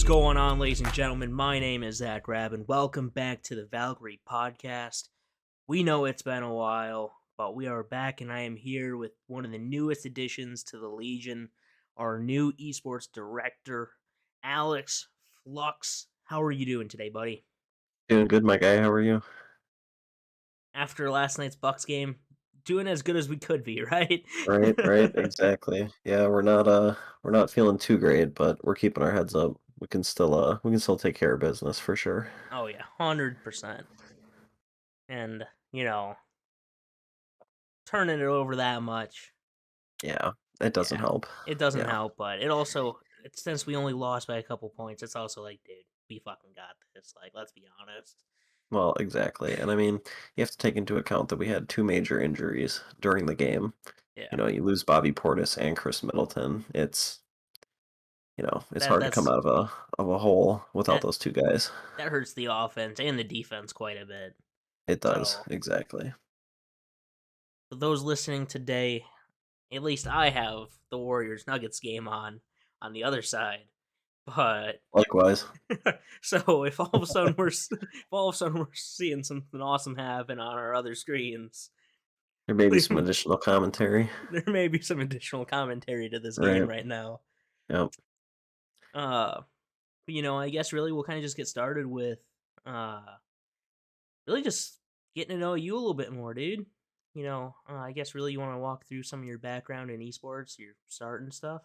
is going on, ladies and gentlemen? My name is Zach Rabb, and welcome back to the Valkyrie podcast. We know it's been a while, but we are back, and I am here with one of the newest additions to the Legion, our new esports director, Alex Flux. How are you doing today, buddy? Doing good, my guy. How are you? After last night's Bucks game, doing as good as we could be, right? Right, exactly. Yeah, we're not feeling too great, but we're keeping our heads up. We can still take care of business for sure. Oh yeah, 100%. And you know, turning it over that much. Yeah, it doesn't Yeah, help. it doesn't Yeah. help, but it also, since we only lost by a couple points, it's also like, dude, we fucking got this. Like, let's be honest. Well, exactly. And I mean, you have to take into account that we had two major injuries during the game. Yeah, You lose Bobby Portis and Chris Middleton. It's that hard to come that's out of a hole without that those two guys. that hurts the offense and the defense quite a bit. It does, So, exactly. for those listening today, at least I have the Warriors Nuggets game on the other side. But Likewise. so if all of a sudden we're seeing something awesome happen on our other screens, There may be some additional commentary. there may be some additional commentary to this game Right. right now. Yep. Uh, I guess really we'll kind of just get started with uh, really just getting to know you a little bit more, dude. I guess really you want to walk through some of your background in esports, your start and stuff.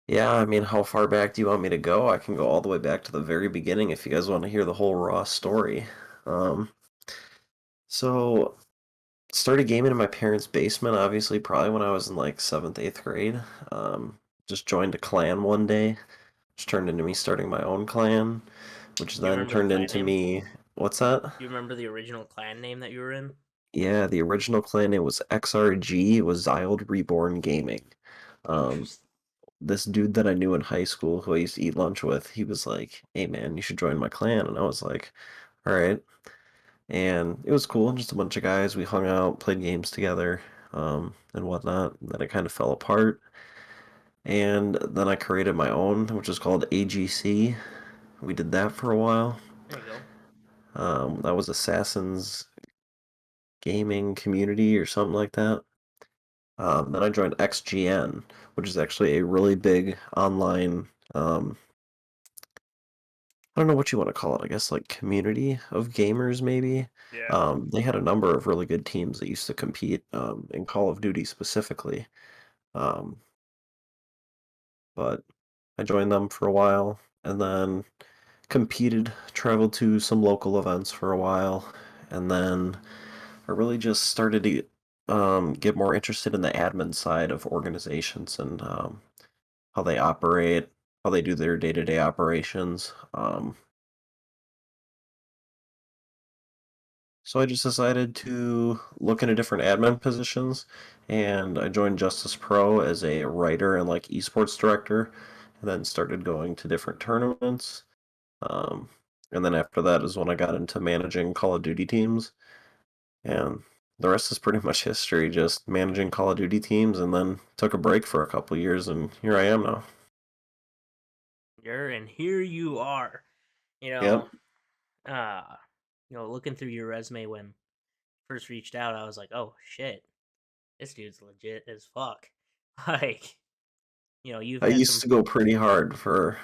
Yeah, I mean, how far back do you want me to go? I can go all the way back to the very beginning if you guys want to hear the whole raw story. Um, so started gaming in my parents' basement, obviously, probably when I was in like seventh, eighth grade. Just joined a clan one day, which turned into me starting my own clan, which You then remember the turned clan into name? me. What's that? You remember the original clan name that you were in? Yeah, the original clan name was XRG. It was Xyled Reborn Gaming. Um, Interesting. this dude that I knew in high school who I used to eat lunch with, he was like, "Hey man, you should join my clan." And I was like, "All right." And it was cool, just a bunch of guys. We hung out, played games together, and whatnot. Then it kind of fell apart. And then I created my own, which is called AGC. We did that for a while. There you go. That was Assassin's Gaming Community or something like that. Then I joined XGN, which is actually a really big online I don't know what you want to call it. I guess like community of gamers, maybe. Yeah. They had a number of really good teams that used to compete in Call of Duty specifically. Um, but I joined them for a while and then competed, traveled to some local events for a while, and then I really just started to get more interested in the admin side of organizations and how they operate, how they do their day-to-day operations. So I just decided to look into different admin positions, and I joined Justice Pro as a writer and like esports director, and then started going to different tournaments. Um, and then after that is when I got into managing Call of Duty teams, and the rest is pretty much history, just managing Call of Duty teams, and then took a break for a couple years, and here I am now. And here you are. You know, Yep. uh, looking through your resume when you first reached out, I was like, oh shit, this dude's legit as fuck. Like, you've I had used some. to go pretty hard for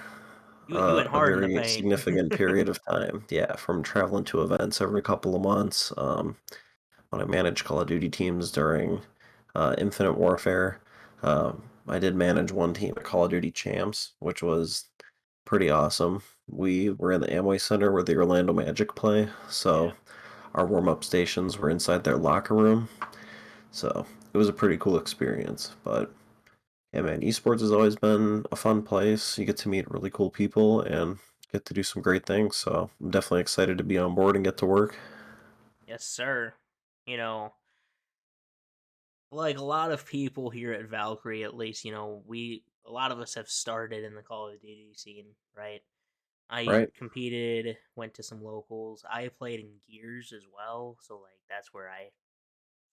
You went a hard in the very paint. significant period of time. Yeah, from traveling to events every couple of months. When I managed Call of Duty teams during Infinite Warfare, I did manage one team at Call of Duty Champs, which was pretty awesome. We were in the Amway Center where the Orlando Magic play, Yeah. so our warm-up stations were inside their locker room. So it was a pretty cool experience, but yeah, man, esports has always been a fun place. You get to meet really cool people and get to do some great things. So I'm definitely excited to be on board and get to work. Yes, sir. You know, like a lot of people here at Valkyrie, at least, a lot of us have started in the Call of Duty scene, right? I Right? competed, went to some locals. I played in Gears as well, so like that's where I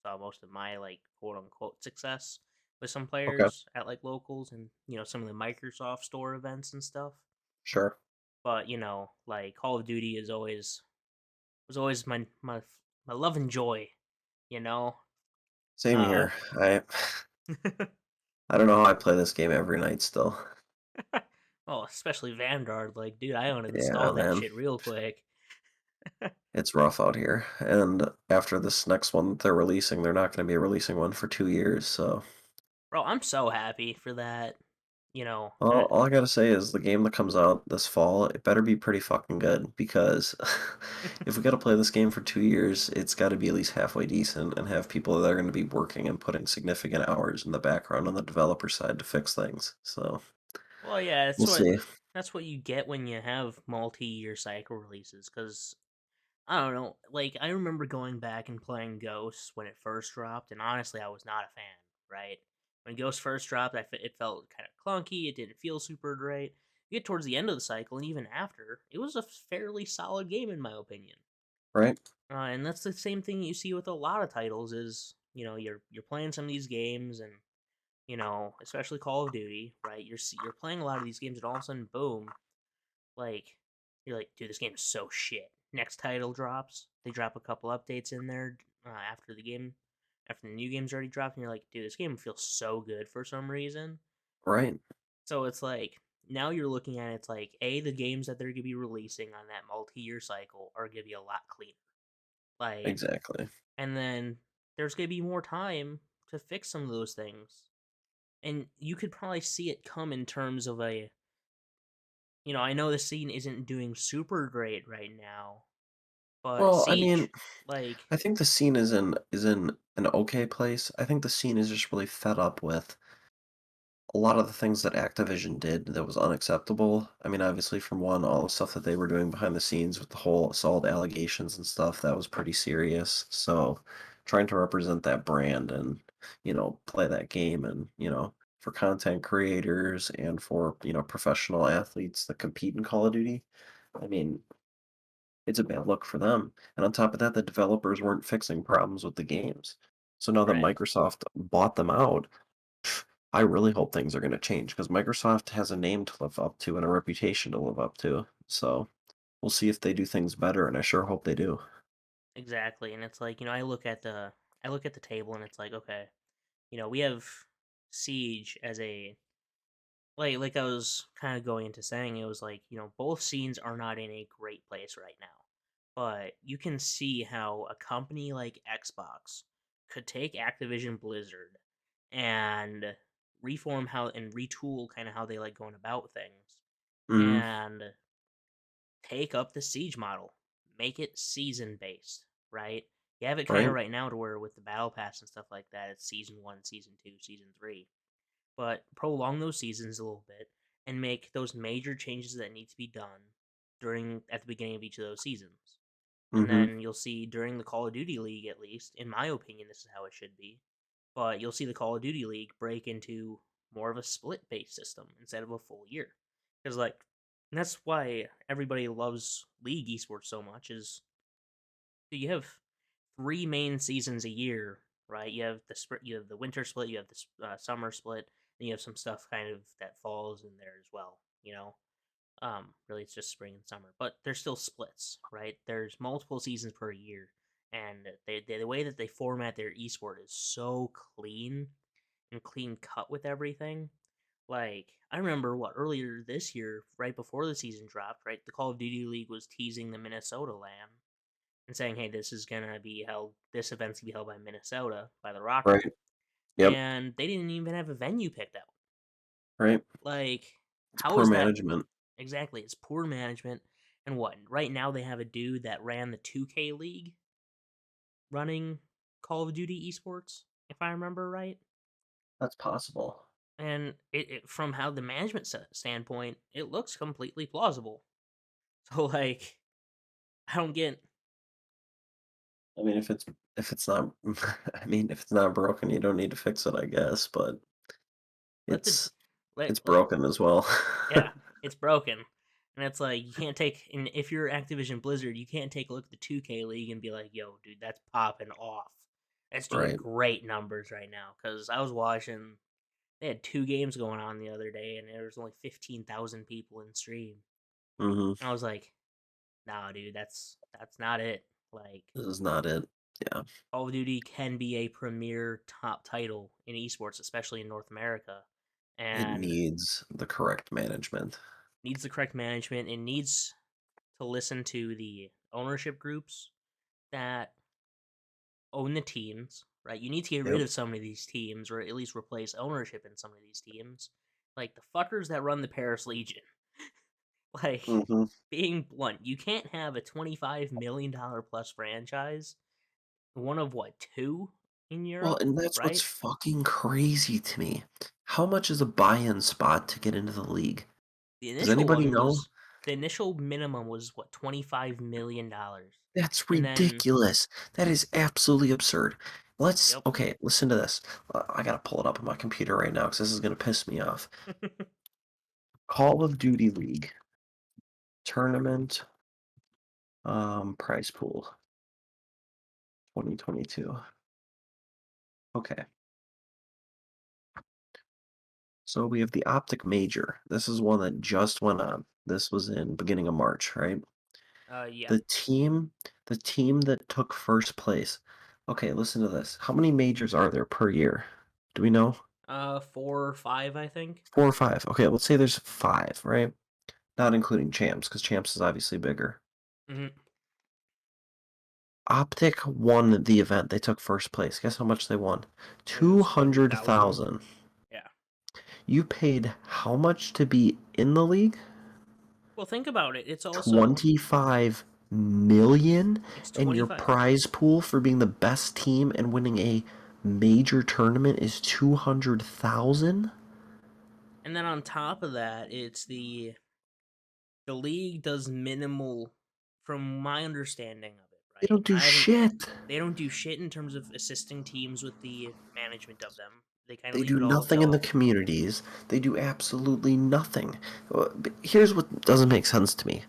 saw most of my like quote unquote success with some Okay. players at like locals and some of the Microsoft store events and stuff. Sure. But like Call of Duty is always was always my love and joy. You know, Same uh, here. I don't know how I play this game every night still. well, especially Vanguard. Like, dude, I Yeah, uninstalled that man. shit real quick. It's rough out here. And after this next one that they're releasing, they're not going to be releasing one for 2 years. So, Bro, I'm so happy for that. You know, all I got to say is the game that comes out this fall, it better be pretty fucking good because if we got to play this game for 2 years, it's got to be at least halfway decent and have people that are going to be working and putting significant hours in the background on the developer side to fix things. So, well, yeah, we'll see. that's what you get when you have multi-year cycle releases. Because I don't know, like I remember going back and playing Ghosts when it first dropped, and honestly, I was not a fan. Right when Ghost first dropped, it felt kind of clunky. It didn't feel super great. You get towards the end of the cycle, and even after, it was a fairly solid game in my opinion. Right? And that's the same thing you see with a lot of titles. Is you're playing some of these games, and especially Call of Duty, right? You're playing a lot of these games, and all of a sudden, boom, like you're like, dude, this game is so shit. Next title drops, they drop a couple updates in there after the new game's already dropped, and you're like, dude, this game feels so good for some reason. Right. So it's like now you're looking at it, it's like the games that they're gonna be releasing on that multi-year cycle are gonna be a lot cleaner. Like, Exactly. and then there's gonna be more time to fix some of those things. And you could probably see it come in terms of I know the scene isn't doing super great right now, but Well, I mean, Siege, like, I think the scene is in an okay place. I think the scene is just really fed up with a lot of the things that Activision did that was unacceptable. I mean, obviously, from one, all the stuff that they were doing behind the scenes with the whole assault allegations and stuff, that was pretty serious. So, trying to represent that brand and, play that game and, for content creators and for, professional athletes that compete in Call of Duty, I mean, it's a bad look for them. And on top of that, the developers weren't fixing problems with the games. So now that right, Microsoft bought them out, I really hope things are going to change because Microsoft has a name to live up to and a reputation to live up to. So we'll see if they do things better, and I sure hope they do. exactly. And it's like, I look at the table and it's like, okay, we have Siege as a like I was kind of going into saying, it was like, both scenes are not in a great place right now. But you can see how a company like Xbox could take Activision Blizzard and reform how and retool kind of how they like going about things Hmm. and take up the Siege model, make it season based, right? You have it kind of Right? right now to where with the battle pass and stuff like that, it's season 1, season 2, season 3, but prolong those seasons a little bit and make those major changes that need to be done during at the beginning of each of those seasons. And Hmm. then you'll see during the Call of Duty League, at least, in my opinion, this is how it should be. But you'll see the Call of Duty League break into more of a split based system instead of a full year. Because, like, and that's why everybody loves League esports so much, is you have three main seasons a year, right? You have the winter split, you have the summer split, and you have some stuff kind of that falls in there as well. Really, it's just spring and summer, but there's still splits, right? There's multiple seasons per year, and the way that they format their esport is so clean and clean cut with everything. Like, I remember earlier this year, right before the season dropped, right, the Call of Duty League was teasing the Minnesota LAN and saying, "Hey, this event's gonna be held by Minnesota, by the Rocket," Right. Yep. and they didn't even have a venue picked out. Right. Like, It's how poor is that? management. Exactly, it's poor management. And what? Right now they have a dude that ran the 2K League running Call of Duty esports, if I remember right. That's possible. And from how the management standpoint, it looks completely plausible. So, like, I don't get I mean, if it's not, I mean, if it's not broken, you don't need to fix it, I guess. But let the it's let it's like broken as well. yeah, it's broken. And it's like you can't take and if you're Activision Blizzard, you can't take a look at the 2K League and be like, "Yo, dude, that's popping off. That's doing Right. great numbers right now." Cuz I was watching, they had two games going on the other day and there was only 15,000 people in stream. Hmm. I was like, nah, dude, that's not it. Like, This is not it. Yeah, Call of Duty can be a premier top title in esports, especially in North America, it and needs the correct management. needs the correct management. It needs to listen to the ownership groups that own the teams, right? You need to get rid Yep. of some of these teams, or at least replace ownership in some of these teams, like the fuckers that run the Paris Legion. Like, Hmm. being blunt, you can't have a $25 million plus franchise, one of what, two in Well, Europe, and that's what's right? fucking crazy to me. How much is a buy-in spot to get into the league? The Does initial anybody one know? was the initial minimum was what, $25 million, That's and then ridiculous. That is absolutely absurd. yep. Okay, listen to this. I gotta pull it up on my computer right now because this is gonna piss me off. Call of Duty League tournament prize pool 2022. Okay, so we have the Optic Major. This is one that just went on. This was in beginning of March, right? Yeah. The team, the team that took first place. Okay, listen to this. How many majors are there per year? Do we know? 4 or 5, I think. 4 or 5. Okay, let's say there's 5, right? Not including champs, because champs is obviously bigger. Hmm. Optic won the event. They took first place. Guess how much they won? It was 30,000. 200,000. Yeah. You paid how much to be in the league? Well, think about it. 25 million, It's and your 25. prize pool for being the best team and winning a major tournament is 200,000? And then on top of that, it's the league does minimal, from my understanding of it, They right? don't do shit. They don't do shit in terms of assisting teams with the management of them. They kind of They leave do it all nothing in the to, communities. They do absolutely nothing. But here's what doesn't make sense to me.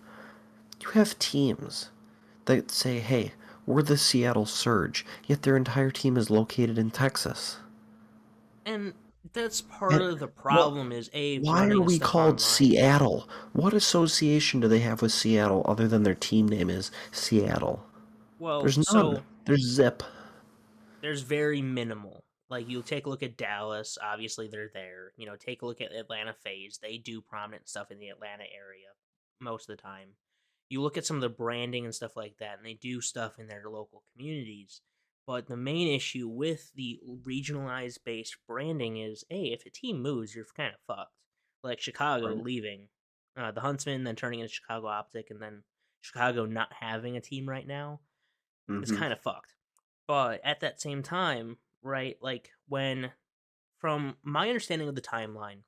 You have teams that say, hey, we're the Seattle Surge, yet their entire team is located in Texas. and that's part And, of the well, problem is a why are running we stuff called online. Seattle? What association do they have with Seattle other than their team name is Seattle? Well, There's none. so There's zip. there's very minimal. Like, you'll take a look at Dallas, obviously they're there. Take a look at Atlanta FaZe. They do prominent stuff in the Atlanta area most of the time. You look at some of the branding and stuff like that, and they do stuff in their local communities. But the main issue with the regionalized based branding is, hey, if a team moves, you're kind of fucked. Like Chicago Right. leaving the Huntsman, then turning into Chicago Optic, and then Chicago not having a team right now is Mm-hmm. kind of fucked. But at that same time, right, like when, from my understanding of the timeline,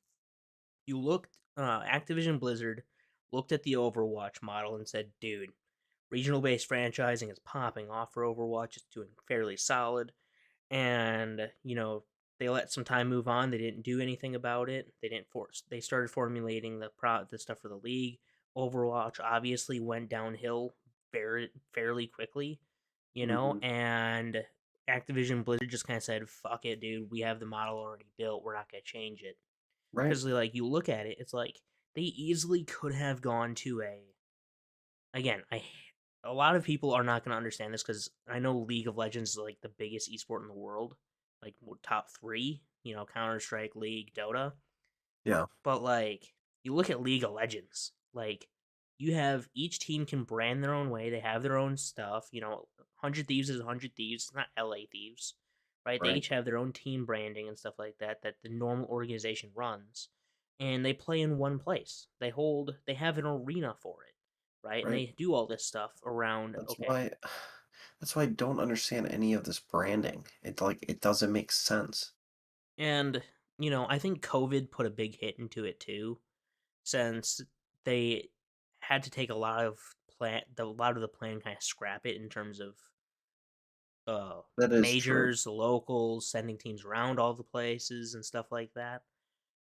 you looked, Activision Blizzard looked at the Overwatch model and said, dude, regional based franchising is popping off for Overwatch. It's doing fairly solid. And, they let some time move on. They didn't do anything about it. They didn't force, they started formulating the stuff for the league. Overwatch obviously went downhill fairly quickly, Mm-hmm. and Activision Blizzard just kind of said, fuck it, dude. We have the model already built. We're not going to change it. Right. Because, like, you look at it, it's like they easily could have gone to again, a lot of people are not going to understand this because I know League of Legends is like the biggest esport in the world, like top three, Counter Strike, League, Dota. Yeah. But like, you look at League of Legends, like, you have each team can brand their own way. They have their own stuff. 100 Thieves is 100 Thieves. It's not LA Thieves, right? They Right. each have their own team branding and stuff like that that the normal organization runs, and they play in one place. They have an arena for it, right? And Right. they do all this stuff around. That's Okay, why that's why I don't understand any of this branding. It doesn't make sense. and I think COVID put a big hit into it too, since they had to take a lot of the plan, kind of scrap it in terms of That is true. majors, locals, sending teams around all the places and stuff like that.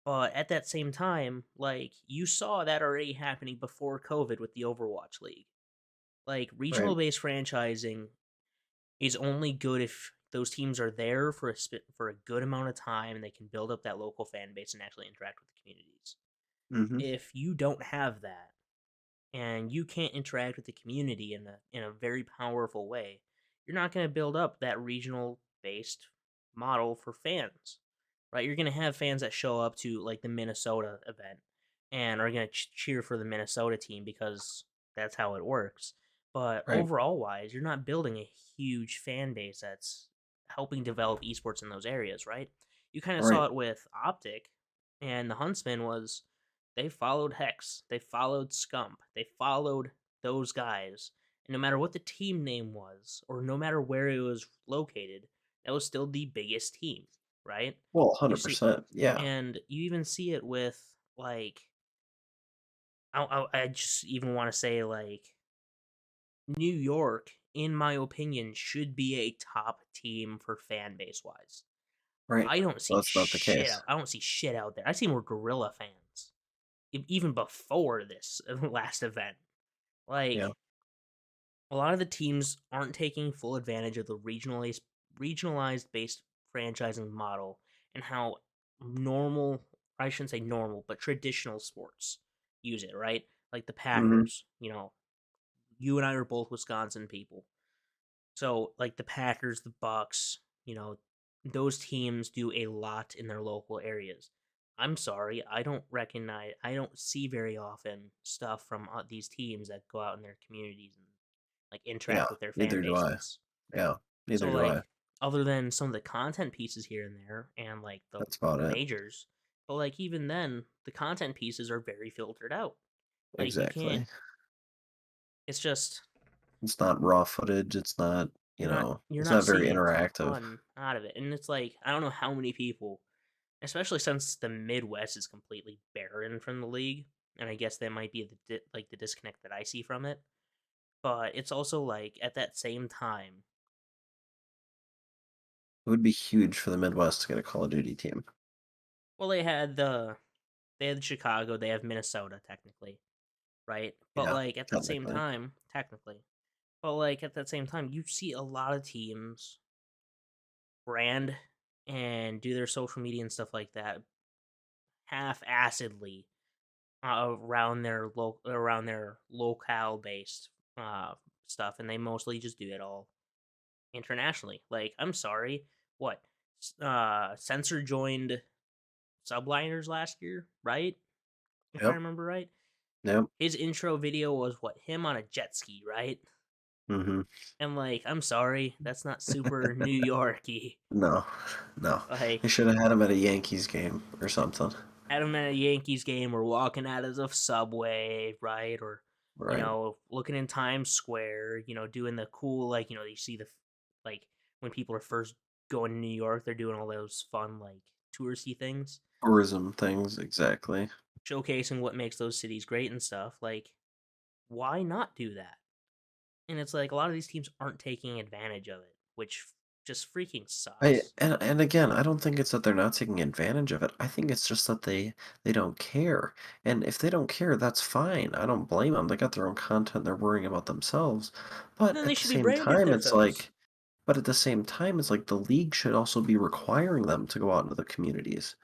But at that same time, like, you saw that already happening before COVID with the Overwatch League. Like, regional Right. based franchising is only good if those teams are there for for a good amount of time and they can build up that local fan base and actually interact with the communities. Mm-hmm. If you don't have that, and you can't interact with the community in a very powerful way, you're not going to build up that regional based model for fans, right? You're going to have fans that show up to like the Minnesota event and are going to cheer for the Minnesota team because that's how it works. But Right. overall wise, you're not building a huge fan base that's helping develop esports in those areas, right? You kind of saw Right. it with Optic, and the Huntsman was they followed Hex, they followed Scump, they followed those guys. And no matter what the team name was, or no matter where it was located, that was still the biggest team, right? Well, You see, 100%. Yeah. and you even see it with like I just even want to say like New York, in my opinion, should be a top team for fan base wise. Right. I don't Well, see that's not the shit case. out. I don't see shit out there. I see more Gorilla fans even before this last event. Yeah. Like a lot of the teams aren't taking full advantage of the regionalized based franchising model and how normal, I shouldn't say normal, but traditional sports use it, right? Like the Hmm. Packers, you and I are both Wisconsin people. So like the Packers, the Bucks, those teams do a lot in their local areas. I'm sorry, I don't see very often stuff from these teams that go out in their communities and like Yeah. interact with their fan Neither do I. bases. Yeah. So Neither do I. like other than some of the content pieces here and there and like the That's about it. majors, but like even then the content pieces are very filtered out. Like you can't Exactly. it's just It's not raw footage. It's not, you're it's not not very seeing a interactive. ton out of it. And it's like I don't know how many people, especially since the Midwest is completely barren from the league, and I guess that might be like the disconnect that I see from it. But it's also like at that same time, It would be huge for the Midwest to get a Call of Duty team. well, they had Chicago, they have Minnesota technically, right? But Yeah. like at that same Technically. time, technically, but like at that same time, you see a lot of teams brand and do their social media and stuff like that half-assedly around their locale based uh stuff, and they mostly just do it all internationally. Like I'm sorry, what Sensor joined Subliners last year, right? If I Yep. remember right, Yep. his intro video was what, him on a jet ski, right? Hmm. And like I'm sorry, that's not super New Yorky. No. No. They Like should have had him at a Yankees game or something. at him at a Yankees game or walking out of the subway, right? Or, Right. looking in Times Square, doing the cool, like, you see like, when people are first going to New York, they're doing all those fun, like, touristy things, Tourism things, exactly. showcasing what makes those cities great and stuff. Like, why not do that? And it's like a lot of these teams aren't taking advantage of it, which just freaking I sucks. and again, I don't think it's that they're not taking advantage of it. I think it's just that they don't care. And if they don't care, that's fine. I don't blame them. They got their own content. They're worrying about themselves. And But then they at the should be same branded time, their it's those. like but at the same time, it's like the league should also be requiring them to go out into the communities.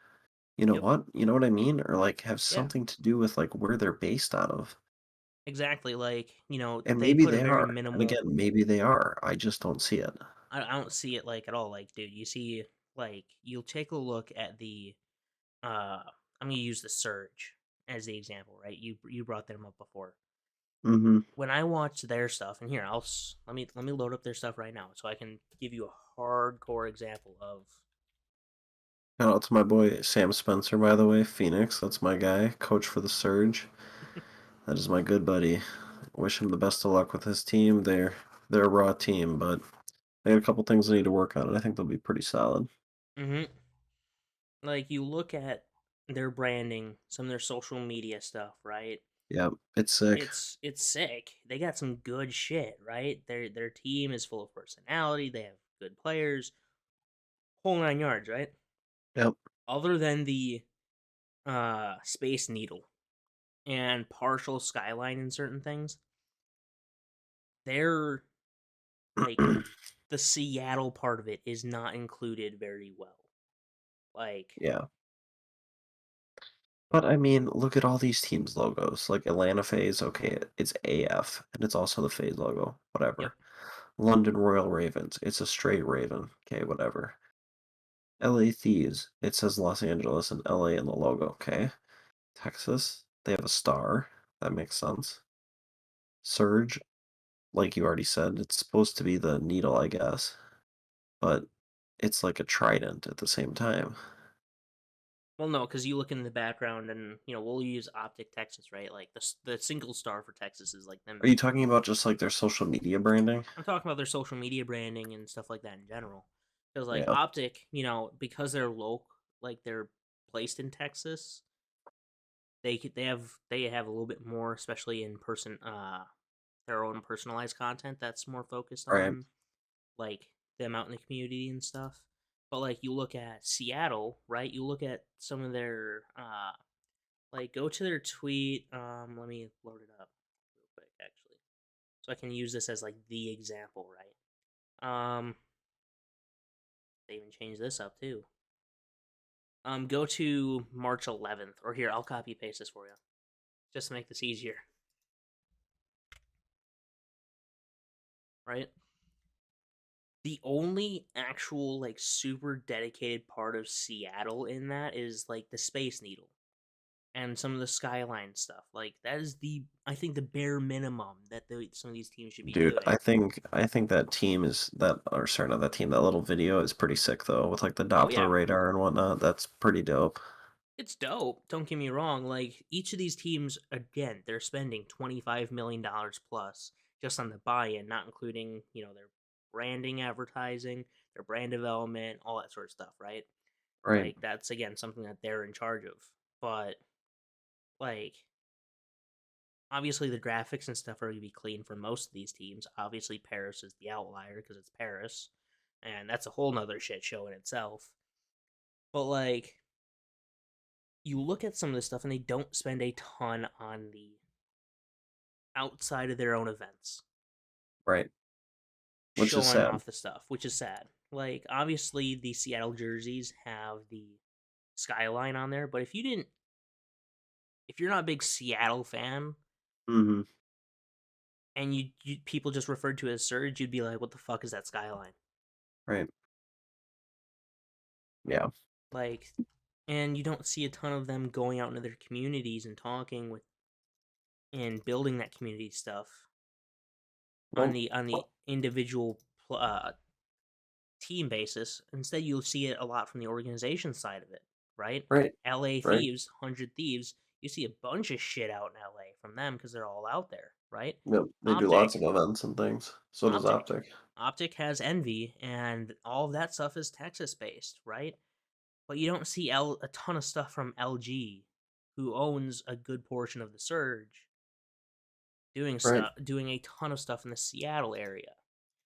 You know Yep. what? You know what I mean? Or like have Yeah. something to do with like where they're based out of. Exactly. Like, And they maybe put a they very are. And minimal. again, maybe they are. I just don't see it. I don't see it like at all. Like, dude, you see, like, you'll take a look at the. I'm gonna use the Surge as the example, right? You brought them up before. Hmm. When I watch their stuff, and here let me load up their stuff right now, so I can give you a hardcore example of. Shout out to my boy Sam Spencer, by the way, Phoenix. That's my guy, coach for the Surge. That is my good buddy. Wish him the best of luck with his team. They're a raw team, but they got a couple things they need to work on, and I think they'll be pretty solid. Hmm. Like you look at their branding, some of their social media stuff, right? Yep, it's sick. It's sick. They got some good shit, right? Their team is full of personality. They have good players, whole 9 yards, right? Yep. Other than the Space Needle and partial Skyline in certain things, they're like the Seattle part of it is not included very well. Like Yeah. But I mean, look at all these teams' logos. Like Atlanta FaZe, okay, it's AF, and it's also the FaZe logo, Yep. whatever. London Royal Ravens, it's a straight Raven, okay, whatever. LA Thieves, it says Los Angeles and LA in the logo, okay. Texas, they have a star, that makes sense. Surge, like you already said, it's supposed to be the needle, I guess, but it's like a trident at the same time. Well, no, because you look in the background, and we'll use Optic Texas, right? Like the single star for Texas is like them. Are you talking about just like their social media branding? I'm talking about their social media branding and stuff like that in general. Because like Yeah, Optic, because they're local, like they're placed in Texas, they have a little bit more, especially in person, their own personalized content that's more focused right, on like them out in the community and stuff. But like you look at Seattle, right? You look at some of their like go to their tweet. Let me load it up real quick actually. So I can use this as like the example, right? They even changed this up too. Go to March 11th, or here, I'll copy paste this for you, just to make this easier, right? The only actual like super dedicated part of Seattle in that is like the Space Needle and some of the skyline stuff. Like that is I think the bare minimum that some of these teams should be dude. doing. I think that team is that, or sorry, not that team. That little video is pretty sick though, with like the Oh Doppler yeah, radar and whatnot. That's pretty dope. it's dope. Don't get me wrong. Like each of these teams, again, they're spending $25 million plus just on the buy-in, not including their branding, advertising, their brand development, all that sort of stuff, right? Right, Like that's again something that they're in charge of. But like obviously the graphics and stuff are going to be clean for most of these teams. Obviously Paris is the outlier because it's Paris, and that's a whole nother shit show in itself. But like you look at some of this stuff and they don't spend a ton on the outside of their own events right. Which is showing sad. off the stuff, which is sad. Like obviously the Seattle jerseys have the skyline on there, but if you're not a big Seattle fan Hmm. and you people just referred to it as Surge, you'd be like, what the fuck is that skyline? Right. Yeah. Like, and you don't see a ton of them going out into their communities and talking with and building that community stuff on Well, the individual team basis. Instead, you'll see it a lot from the organization side of it, right? right, LA right. Thieves, 100 Thieves, you see a bunch of shit out in LA from them because they're all out there, right? Yep. They do lots of Optic, events and things. So does Optic. Optic. Optic has Envy, and all of that stuff is Texas based, right? But you don't see a ton of stuff from LG, who owns a good portion of the Surge, Right, doing a ton of stuff in the Seattle area.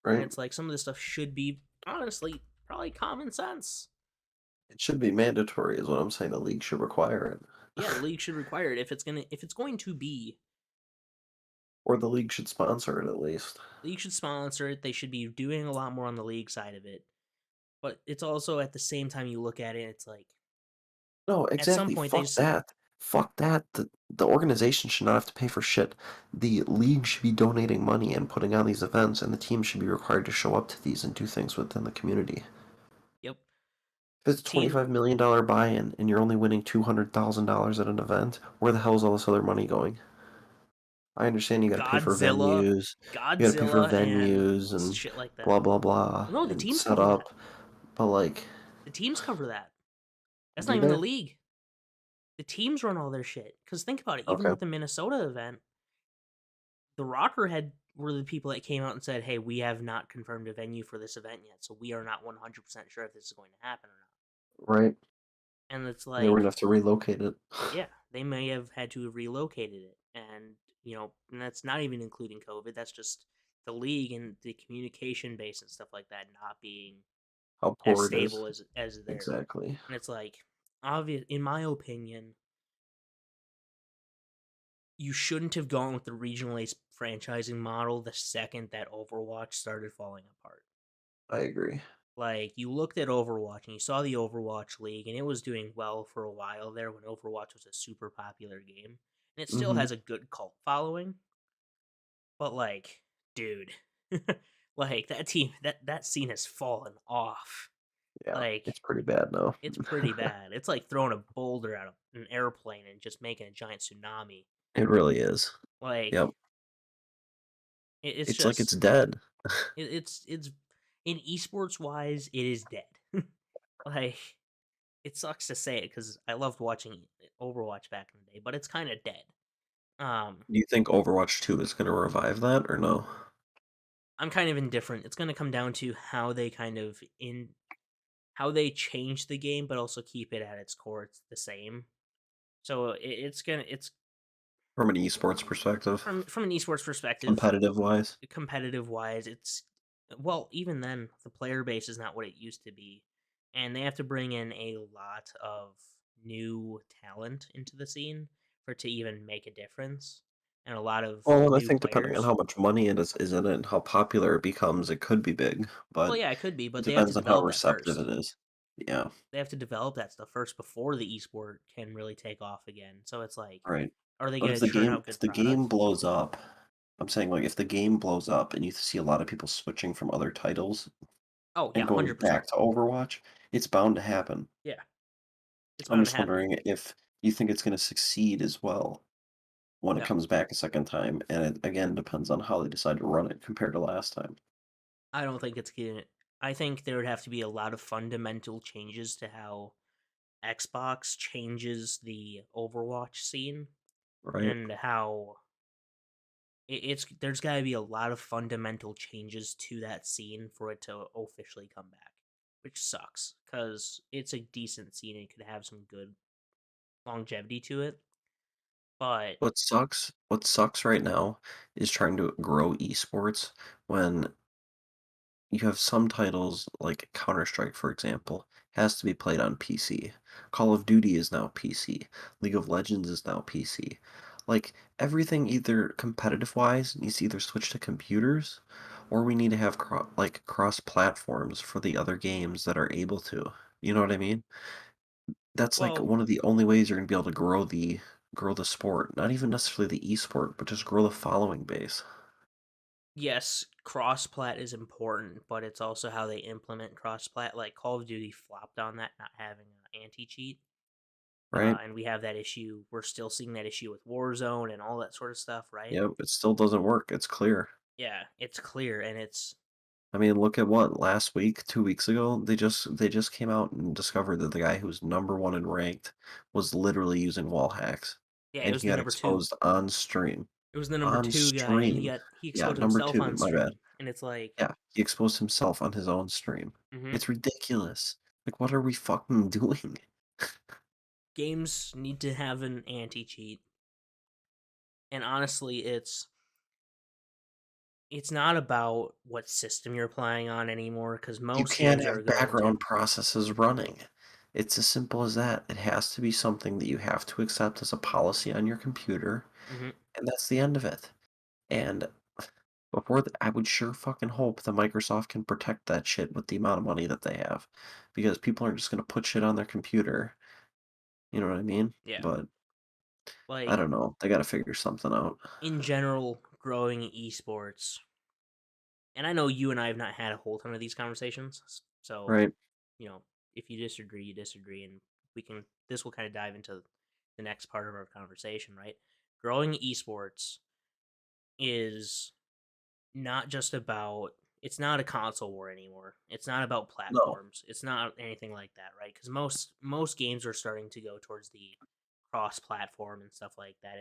And right. it's like some of this stuff should be honestly probably common sense. It should be mandatory, is what I'm saying. The league should require it, Yeah, the league should require it if it's going to be. or the league should sponsor it at least. League should sponsor it. They should be doing a lot more on the league side of it. But it's also at the same time you look at it, it's like No, at some exactly. point they Fuck just that. Fuck that. The organization should not have to pay for shit. The league should be donating money and putting on these events, and the team should be required to show up to these and do things within the community. yep. If it's Team $25 million buy-in and you're only winning $200,000 at an event, where the hell is all this other money going? I understand you got to pay for Godzilla, venues, you got to pay for Godzilla and venues and shit like blah that. blah blah No, the and teams set cover that. up, but like, The teams cover that. That's not do even the they? league. The teams run all their shit. Because think about it, even Okay, with the Minnesota event, the Rocker had were the people that came out and said, "Hey, we have not confirmed a venue for this event yet, so we are not 100% sure if this is going to happen or not." right. And it's They were like, gonna have to relocate it. yeah, they may have had to have relocated it, and and that's not even including COVID. That's just the league and the communication base and stuff like that not being How as poor it is. stable as there. Exactly. And it's like, obvious in my opinion, you shouldn't have gone with the regional ace franchising model the second that Overwatch started falling apart. I agree. Like, you looked at Overwatch and you saw the Overwatch League, and it was doing well for a while there when Overwatch was a super popular game. And it still Hmm. has a good cult following, but like, dude, like that team, that scene has fallen off. Yeah, Like, it's pretty bad now. it's pretty bad. It's like throwing a boulder out of an airplane and just making a giant tsunami. It really is. Like, Yep. it's It's like just it's dead. it's in esports wise, it is dead. Like, it sucks to say it because I loved watching Overwatch back in the day, but it's kind of dead. Um, Do you think Overwatch 2 is going to revive that or no? I'm kind of indifferent. It's going to come down to how they how they change the game, but also keep it at its core. It's the same. So it's From an esports perspective, from an esports perspective, competitive wise? competitive wise, it's well, even then, the player base is not what it used to be, and they have to bring in a lot of new talent into the scene for it to even make a difference, and a lot of Well, and I new think depending on players. how much money is in it and how popular it becomes, it could be big, Well, but yeah, it could be, it but they have to depends on how develop that receptive first. it is. Yeah, They have to develop that stuff first before the esport can really take off again. So it's like, right. are they But going to churn out if good the game product? blows up, I'm saying like if the game blows up and you see a lot of people switching from other titles Oh yeah, and going 100%. back to Overwatch, it's bound to happen. Yeah, it's I'm bound to just happen. wondering if you think it's going to succeed as well when it No, comes back a second time, and it again depends on how they decide to run it compared to last time. I don't think it's gonna. I think there would have to be a lot of fundamental changes to how Xbox changes the Overwatch scene, Right? and how it's there's got to be a lot of fundamental changes to that scene for it to officially come back, which sucks because it's a decent scene and could have some good longevity to it. But What sucks right now is trying to grow esports when you have some titles like Counter-Strike, for example, has to be played on PC. Call of Duty is now PC. League of Legends is now PC. Like everything either competitive wise needs to either switch to computers or we need to have cross platforms for the other games that are able to. You know what I mean? That's like well, one of the only ways you're going to be able to grow the sport. Not even necessarily the esport, but just grow the following base, yes, cross-plat is important, but it's also how they implement cross-plat. Like Call of Duty flopped on that, not having an anti-cheat. right? And we have that issue. We're still seeing that issue with Warzone and all that sort of stuff, right? Yeah, it still doesn't work. It's clear. Yeah, it's clear, and it's I mean, look at what last week, 2 weeks ago, they just came out and discovered that the guy who was number one in ranked was literally using wall hacks, yeah, it and was he the got number two. exposed on stream. It was the number On two guy, and stream. he Yeah, exposed number himself two. on My bad. stream, and it's like, Yeah, he exposed himself on his own stream. hmm It's ridiculous. Like, what are we fucking doing? games need to have an anti-cheat, and honestly, it's not about what system you're playing on anymore because You most can't games are have going to. background processes running. It's as simple as that. It has to be something that you have to accept as a policy on your computer, Hmm. and that's the end of it. And I would sure fucking hope that Microsoft can protect that shit with the amount of money that they have, because people aren't just gonna put shit on their computer. You know what I mean? Yeah, But I like don't know. They gotta figure something out, in general, growing esports, and I know you and I have not had a whole ton of these conversations, so right? you know, if you disagree, you disagree, and we can. This will kind of dive into the next part of our conversation, right? Growing esports is not just about. It's not a console war anymore. It's not about No. platforms. It's not anything like that, right? Because most games are starting to go towards the cross-platform and stuff like that.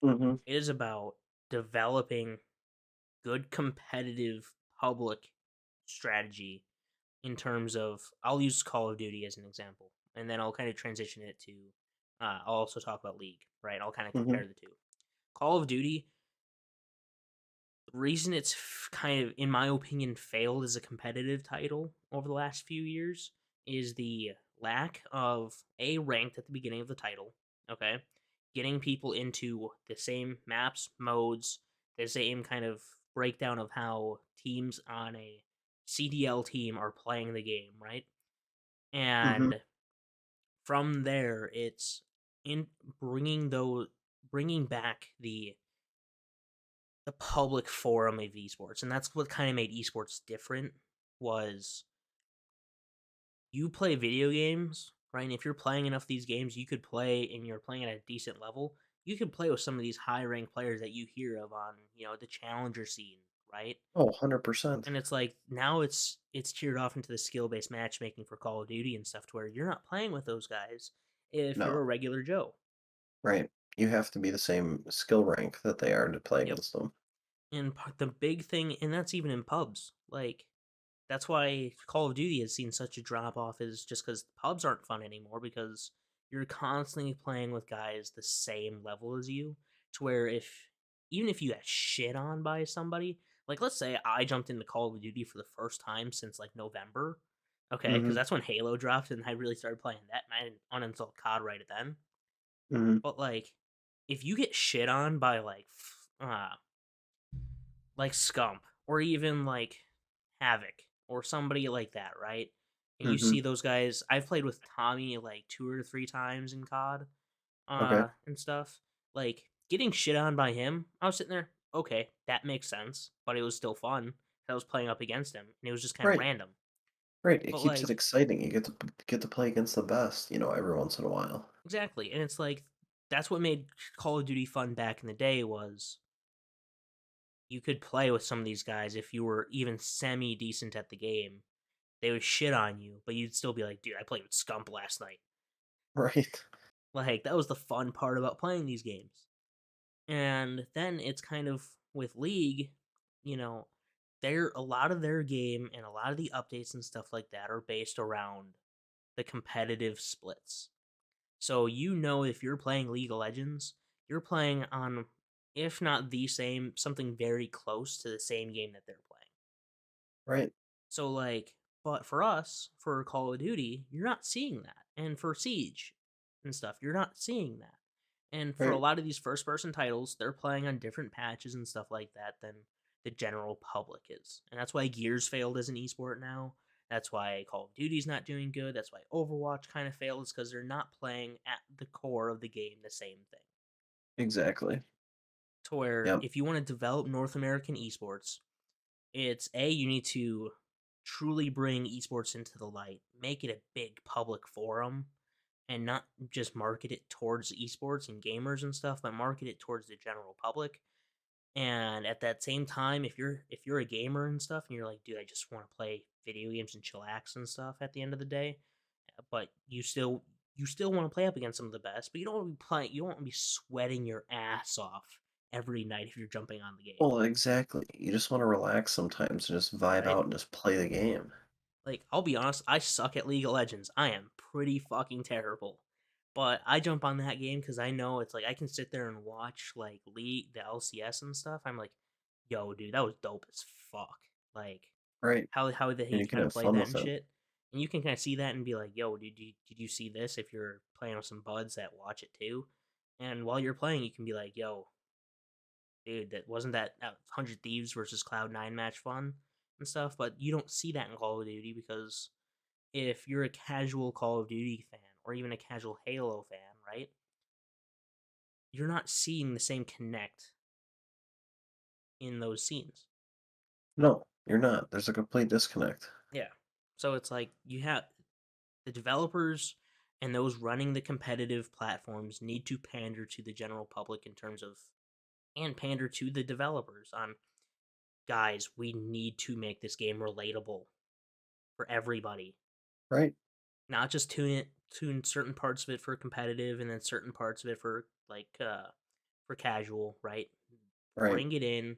Hmm. It is about developing good competitive public strategy in terms of I'll use Call of Duty as an example, and then I'll kind of transition it to I'll also talk about League, right? I'll kind of Hmm. compare the two. Call of Duty, the reason it's kind of, in my opinion, failed as a competitive title over the last few years is the lack of a ranked at the beginning of the title. Okay, getting people into the same maps, modes, the same kind of breakdown of how teams on a CDL team are playing the game, right? Mm-hmm. And from there, it's in bringing back the public forum of esports, and that's what kind of made esports different. Was you play video games, right? And if you're playing enough of these games, you could play, and you're playing at a decent level. You could play with some of these high ranked players that you hear of on the challenger scene, right? Oh, 100%. And it's like now it's tiered off into the skill based matchmaking for Call of Duty and stuff, to where you're not playing with those guys if you're No, a regular Joe. right. You have to be the same skill rank that they are to play Yep. against them. And the big thing, and that's even in pubs, like that's why Call of Duty has seen such a drop off, is just because pubs aren't fun anymore, because you're constantly playing with guys the same level as you, to where if even if you got shit on by somebody, like let's say I jumped into Call of Duty for the first time since like November, okay, because Mm-hmm. that's when Halo dropped and I really started playing that, and I uninstalled COD right then. Mm-hmm. But like, if you get shit on by like Scump, or even like Havoc, or somebody like that, right? And you Mm-hmm. see those guys. I've played with Tommy like 2 or 3 times in COD, Okay. and stuff. Like getting shit on by him, I was sitting there. Okay, that makes sense, but it was still fun. I was playing up against him, and it was just kind of Right. random. Right. It But keeps it like, exciting. You get to play against the best, every once in a while. exactly, and it's like that's what made Call of Duty fun back in the day, was you could play with some of these guys if you were even semi decent at the game. They would shit on you, but you'd still be like, dude, I played with Scump last night. Right. Like, that was the fun part about playing these games. And then it's kind of with League, you know, a lot of their game and a lot of the updates and stuff like that are based around the competitive splits. So if you're playing League of Legends, you're playing on, if not the same, something very close to the same game that they're playing. Right. So like, but for us, for Call of Duty, you're not seeing that. And for Siege and stuff, you're not seeing that. And for a Right. lot of these first person titles, they're playing on different patches and stuff like that than the general public is. And that's why Gears failed as an esport now. That's why Call of Duty's not doing good. That's why Overwatch kind of failed, is because they're not playing at the core of the game the same thing. Exactly. To where Yep. if you want to develop North American esports, it's you need to truly bring esports into the light, make it a big public forum, and not just market it towards esports and gamers and stuff, but market it towards the general public. And at that same time, if you're a gamer and stuff, and you're like, dude, I just want to play video games and chillax and stuff at the end of the day, but you still want to play up against some of the best, but you don't want to be sweating your ass off every night if you're jumping on the game, Well, exactly. You just want to relax sometimes and just vibe right? out and just play the game. Like, I'll be honest, I suck at League of Legends. I am pretty fucking terrible. But I jump on that game because I know it's like I can sit there and watch like League, the LCS and stuff. I'm like, yo, dude, that was dope as fuck. Like, Right. how And they you can kind of have play fun that with and it. shit. And you can kind of see that and be like, yo, dude, did you see this? If you're playing with some buds that watch it too, and while you're playing, you can be like, yo, dude, that 100 Thieves versus Cloud9 match fun and stuff. But you don't see that in Call of Duty, because if you're a casual Call of Duty fan or even a casual Halo fan, right? You're not seeing the same connect in those scenes. No, you're not. There's a complete disconnect. Yeah. So it's like you have the developers and those running the competitive platforms need to pander to the general public in terms of, and pander to the developers on, guys, we need to make this game relatable for everybody. Right. Not just tune certain parts of it for competitive and then certain parts of it for for casual, right? Right. Bring it in,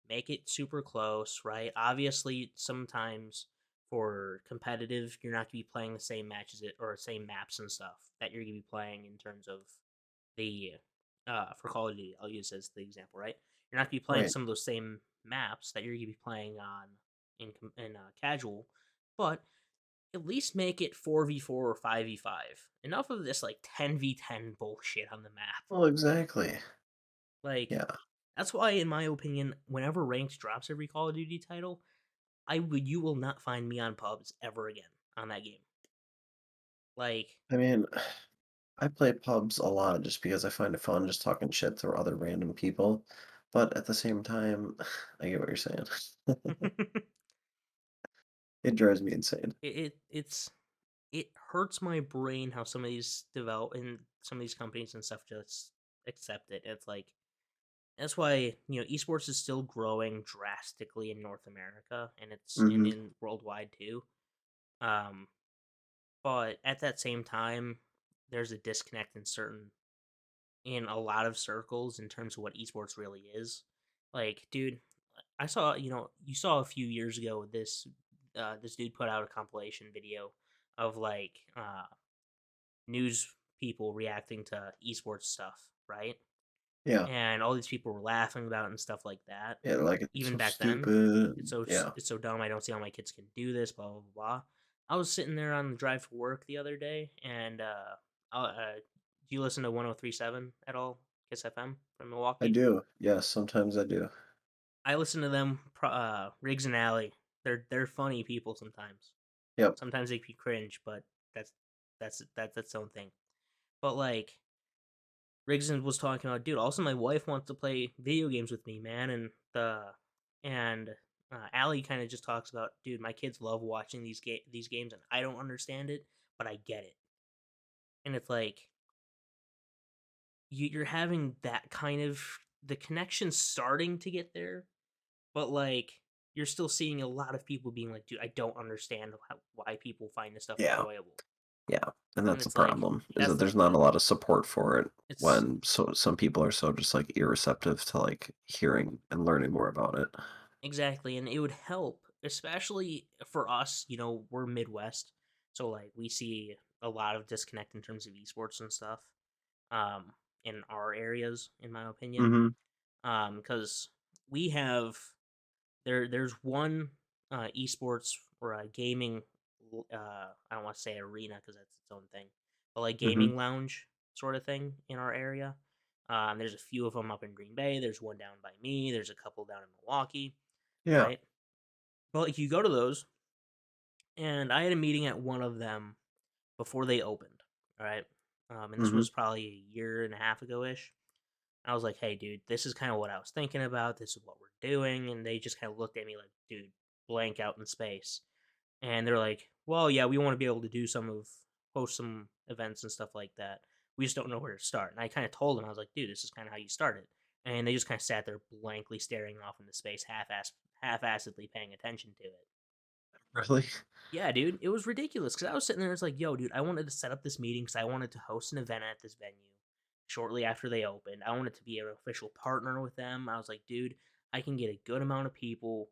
make it super close, right? Obviously, sometimes for competitive, you're not going to be playing the same matches or same maps and stuff that you're going to be playing in terms of the for Call of Duty. I'll use as the example, right? You're not going to be playing Right. some of those same maps that you're going to be playing on in casual, but at least make it 4v4 or 5v5. Enough of this like 10v10 bullshit on the map. Well, exactly. Like, Yeah. that's why, in my opinion, whenever ranked drops every Call of Duty title, you will not find me on pubs ever again on that game. Like, I mean, I play pubs a lot just because I find it fun just talking shit to other random people. But at the same time, I get what you're saying. it, It drives me insane. it hurts my brain how some of these develop and some of these companies and stuff just accept it. It's like that's why esports is still growing drastically in North America, and it's Hmm. in worldwide too. Um, but at that same time, there's a disconnect in a lot of circles in terms of what esports really is. Like, dude, I saw you saw a few years ago this dude put out a compilation video of like news people reacting to esports stuff, right? Yeah. And all these people were laughing about it and stuff like that. Yeah, like it's Even so back then, stupid. Yeah. it's so dumb. I don't see how my kids can do this. Blah blah blah. I was sitting there on the drive to work the other day, and do you listen to 103.7 at all? Kiss FM from I Milwaukee. do. Yes, sometimes I do. I listen to them. Riggs and Alley. They're funny people sometimes. Yep. Sometimes they can cringe, but that's that's its own thing. But like Riggs was talking about, dude. Also, my wife wants to play video games with me, man, and Allie kind of just talks about, dude. My kids love watching these games, and I don't understand it, but I get it. And it's like you're having that kind of the connection starting to get there, but like you're still seeing a lot of people being like, dude, I don't understand why people find this stuff Yeah. enjoyable. Yeah. And And that's the it's like problem, is that's that the there's not a problem. lot of support for it It's when some people are so just like irreceptive to like hearing and learning more about it. Exactly, and it would help, especially for us. We're Midwest, so like we see a lot of disconnect in terms of esports and stuff. Um, in our areas, in my opinion, Hmm. because we have there's one esports or a gaming. I don't want to say arena because that's its own thing, but like Hmm. gaming lounge sort of thing in our area. There's a few of them up in Green Bay. There's one down by me. There's a couple down in Milwaukee, Yeah. right? But like you go to those, and I had a meeting at one of them before they opened. All right, and this Hmm. was probably a year and a half ago ish. I was like, "Hey, dude, this is kind of what I was thinking about. This is what we're doing," and they just kind of looked at me like, "Dude, blank out in space." And they're like, "Well, yeah, we want to be able to do host some events and stuff like that. We just don't know where to start." And I kind of told them, I was like, "Dude, this is kind of how you start it." And they just kind of sat there blankly staring off into space, half-assedly paying attention to it. Really? Yeah, dude, it was ridiculous because I was sitting there. It's like, yo, dude, I wanted to set up this meeting because I wanted to host an event at this venue shortly after they opened. I wanted to be an official partner with them. I was like, dude, I can get a good amount of people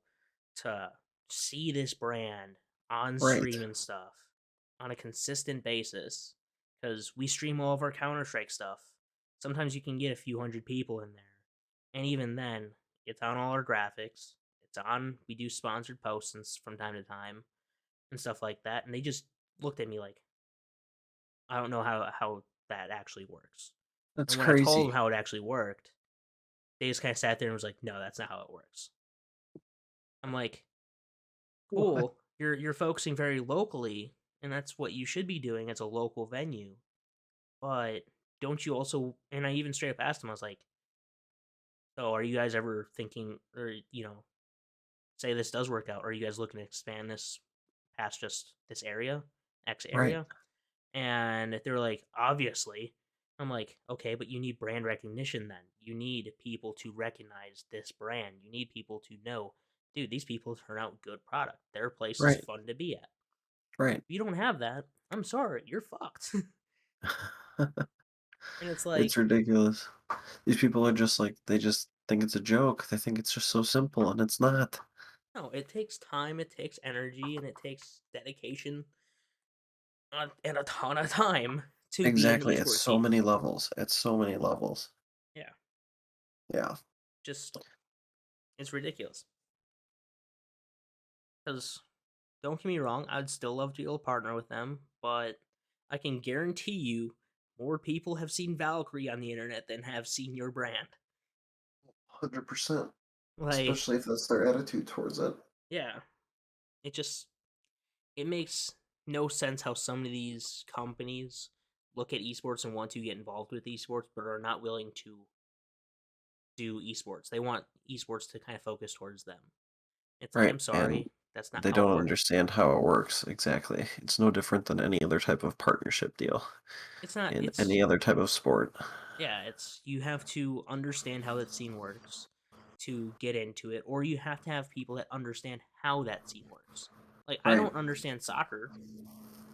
to see this brand on Right. stream and stuff on a consistent basis because we stream all of our Counter Strike stuff. Sometimes you can get a few hundred people in there, and even then, it's on all our graphics. It's on. We do sponsored posts from time to time and stuff like that. And they just looked at me like, I don't know how that actually works. That's And when I told them crazy. how it actually worked, they just kind of sat there and was like, no, that's not how it works. I'm like, What? cool. You're focusing very locally, and that's what you should be doing as a local venue. But don't you also? And I even straight up asked them, I was like, so are you guys ever thinking, or say this does work out, are you guys looking to expand this past just this area, X Right. area? And they were like, obviously. I'm like, okay, but you need brand recognition then. You need people to recognize this brand. You need people to know, dude, these people turn out good product. Their place is Right. fun to be at. Right. If you don't have that, I'm sorry, you're fucked. And it's It's like, ridiculous. These people are just like they just think it's a joke. They think it's just so simple, and it's not. no, it takes time, it takes energy, and it takes dedication and a ton of time to be an Exactly. It's esports so team. many levels. It's so many levels. Yeah, Yeah. just, it's ridiculous. Because don't get me wrong, I'd still love to be able to partner with them, but I can guarantee you more people have seen Valkyrie on the internet than have seen your brand. 100%. Like, Especially if that's their attitude towards it. yeah. it just it makes no sense how some of these companies look at esports and want to get involved with esports, but are not willing to do esports. They want esports to kind of focus towards them. It's like, Right, I'm and sorry, that's not they how it don't works. understand how it works exactly. It's no different than any other type of partnership deal It's not. in It's any other type of sport. Yeah. It's you have to understand how that scene works to get into it, or you have to have people that understand how that scene works. Like, I Right. don't understand soccer,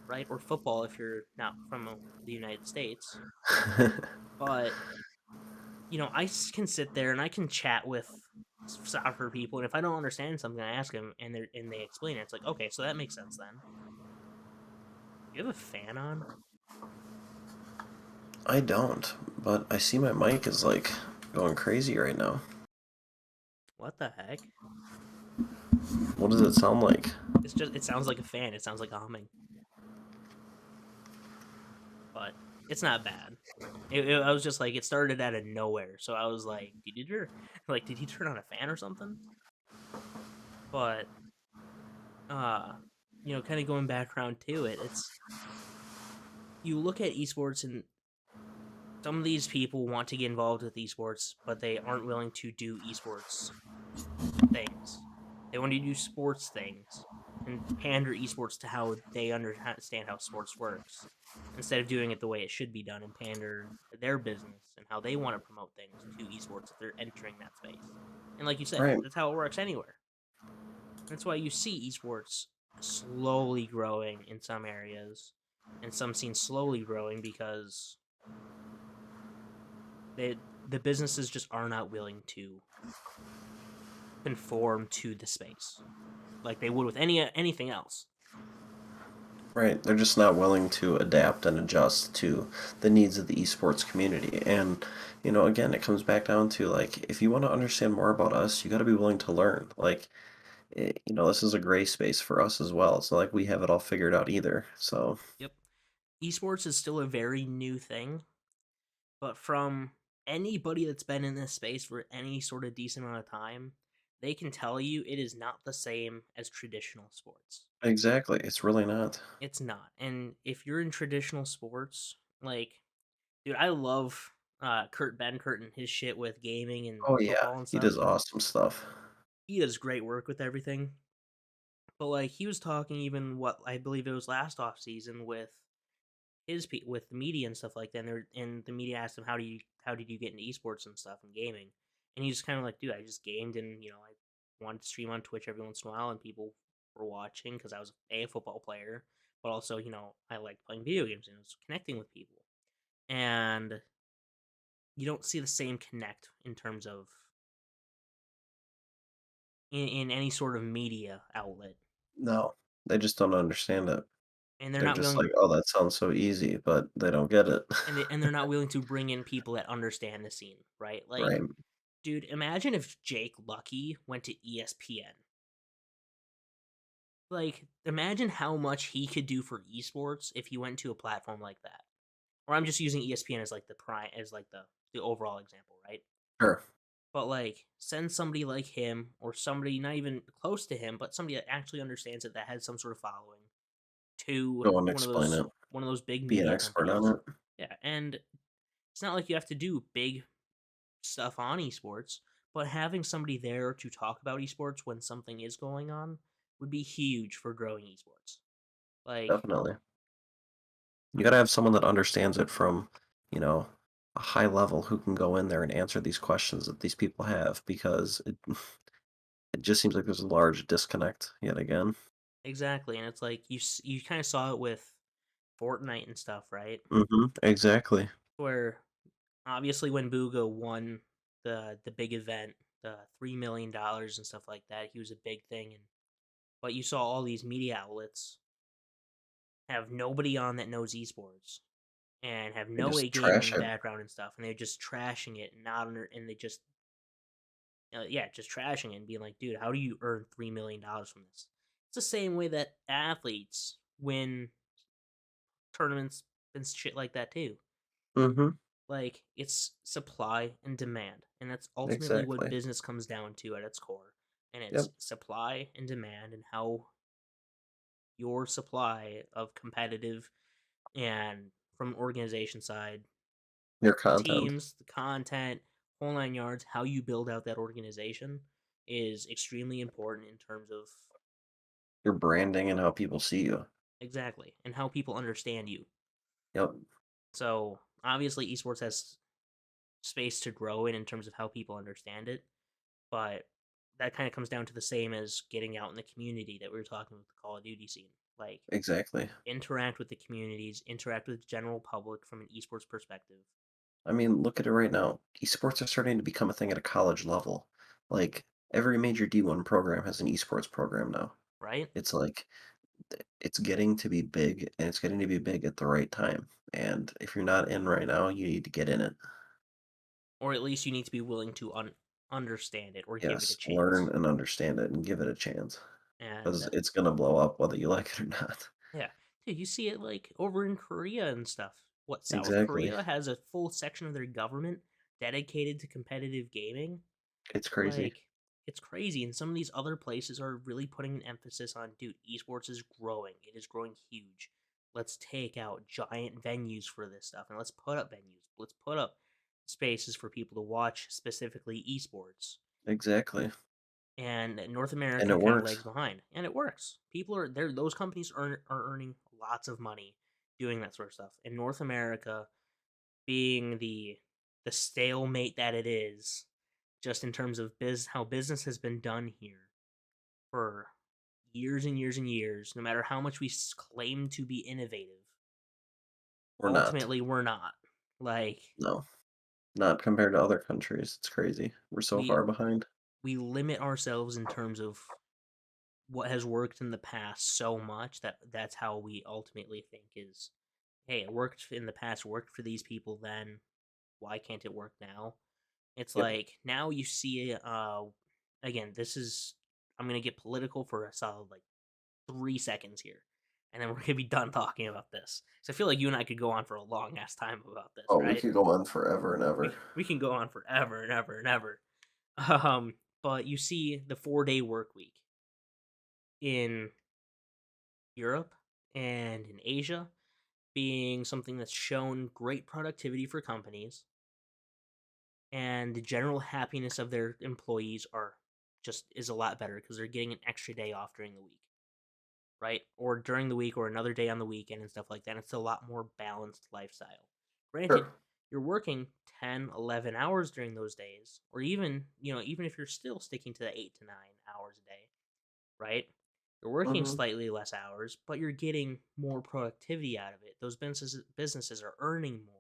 right, or football if you're not from the United States, but I can sit there and I can chat with soccer people, and if I don't understand something, I ask them, and they explain it. It's like, okay, so that makes sense then. You have a fan on? I don't, but I see my mic is like going crazy right now. What the heck? What does it sound like? It sounds like a fan. It sounds like a humming, but it's not bad. I was just like, it started out of nowhere, so I was like, did he turn on a fan or something? But kind of going back around to it, it's you look at esports, and some of these people want to get involved with esports, but they aren't willing to do esports things. They want to do sports things and pander esports to how they understand how sports works, instead of doing it the way it should be done and pander their business and how they want to promote things to esports if they're entering that space. And like you said, Right. that's how it works anywhere. That's why you see esports slowly growing in some areas and some scenes slowly growing because the businesses just are not willing to conform to the space like they would with anything else. Right. They're just not willing to adapt and adjust to the needs of the esports community. And, again, it comes back down to like, if you want to understand more about us, you got to be willing to learn. Like, this is a gray space for us as well. It's not like we have it all figured out either. So, Yep. Esports is still a very new thing, but from anybody that's been in this space for any sort of decent amount of time, they can tell you it is not the same as traditional sports. exactly. It's really not. It's not. And if you're in traditional sports, like, dude, I love Kurt Benkert and his shit with gaming and Oh, yeah. football and He stuff. does awesome stuff. He does great work with everything. But like, he was talking, even what I believe it was last off season, with with the media and stuff like that. And the media asked him, how did you get into esports and stuff and gaming? And he's kind of like, dude, I just gamed, and I wanted to stream on Twitch every once in a while, and people were watching because I was a football player, but also I liked playing video games and was connecting with people. And you don't see the same connect in terms of in any sort of media outlet, No, they just don't understand it. and they're They're not just willing like, oh, that sounds so easy, but they don't get it. they're not willing to bring in people that understand the scene, right? Like, Right. dude, imagine if Jake Lucky went to ESPN. Like, imagine how much he could do for esports if he went to a platform like that. Or I'm just using ESPN as like the overall example, right? Sure. But like, send somebody like him, or somebody not even close to him, but somebody that actually understands it, that has some sort of following, to Go and explain it. one of those big Be an media expert on companies. it. Yeah, and it's not like you have to do big stuff on esports, but having somebody there to talk about esports when something is going on would be huge for growing esports. Like, Definitely. You got to have someone that understands it from, you know, a high level who can go in there and answer these questions that these people have because it just seems like there's a large disconnect yet again. exactly, and it's like you kind of saw it with Fortnite and stuff, right? Exactly. Where obviously when Booga won the big event, the $3 million and stuff like that, he was a big thing, and but you saw all these media outlets have nobody on that knows esports and have They no just trash gaming it. background and stuff, and they're just trashing it, and not under, and they just just trashing it and being like, dude, how do you earn $3 million from this? It's the same way that athletes win tournaments and shit like that too. Mm-hmm. Like, it's supply and demand, and that's ultimately what Exactly. business comes down to at its core. And it's Yep. supply and demand, and how your supply of competitive and from an organization side, Your the content, teams, the content, whole nine yards, how you build out that organization is extremely important in terms of your branding, and how people see you. exactly and how people understand you. Yep, So obviously, esports has space to grow in terms of how people understand it, but that kind of comes down to the same as getting out in the community that we were talking with the Call of Duty scene. Like, exactly. interact with the communities, interact with the general public from an esports perspective, I mean, look at it right now. Esports are starting to become a thing at a college level. Like every major D1 program has an esports program now. right? It's like it's getting to be big, and it's getting to be big at the right time. And if you're not in right now, you need to get in it. Or at least you need to be willing to understand it or give it a Yes, chance. learn and understand it and give it a chance because And it's gonna blow up whether you like it or not. yeah, dude, you see it like over in Korea and stuff. What South Exactly. Korea has a full section of their government dedicated to competitive gaming. It's crazy. Like, it's crazy. And some of these other places are really putting an emphasis on, dude, esports is growing. It is growing huge. Let's take out giant venues for this stuff and let's put up venues. Let's put up spaces for people to watch specifically esports. Exactly. And North And America it kind of works. lags behind. And it works. People are there, those companies are earning lots of money doing that sort of stuff. And North America being the stalemate that it is, just in terms of how business has been done here for years and years and years, no matter how much we claim to be innovative, We're not. ultimately we're not. Like, No. Not compared to other countries. It's crazy. We're so we far behind. we limit ourselves in terms of what has worked in the past so much that that's how we ultimately think is, hey, it worked in the past, worked for these people then, why can't it work now? It's Yep. like now you see again, this is, I'm going to get political for a solid like 3 seconds here, and then we're going to be done talking about this. So I feel like you and I could go on for a long ass time about this, Oh, we right? could go on forever and ever. We can go on forever and ever and ever. But you see the 4-day work week in Europe and in Asia being something that's shown great productivity for companies, and the general happiness of their employees are just is a lot better because they're getting an extra day off during the week, right? Or during the week or another day on the weekend and stuff like that. It's a lot more balanced lifestyle. Granted, Sure. you're working 10, 11 hours during those days, or even, even if you're still sticking to the 8 to 9 hours a day, right? You're working Hmm. slightly less hours, but you're getting more productivity out of it. Those businesses are earning more.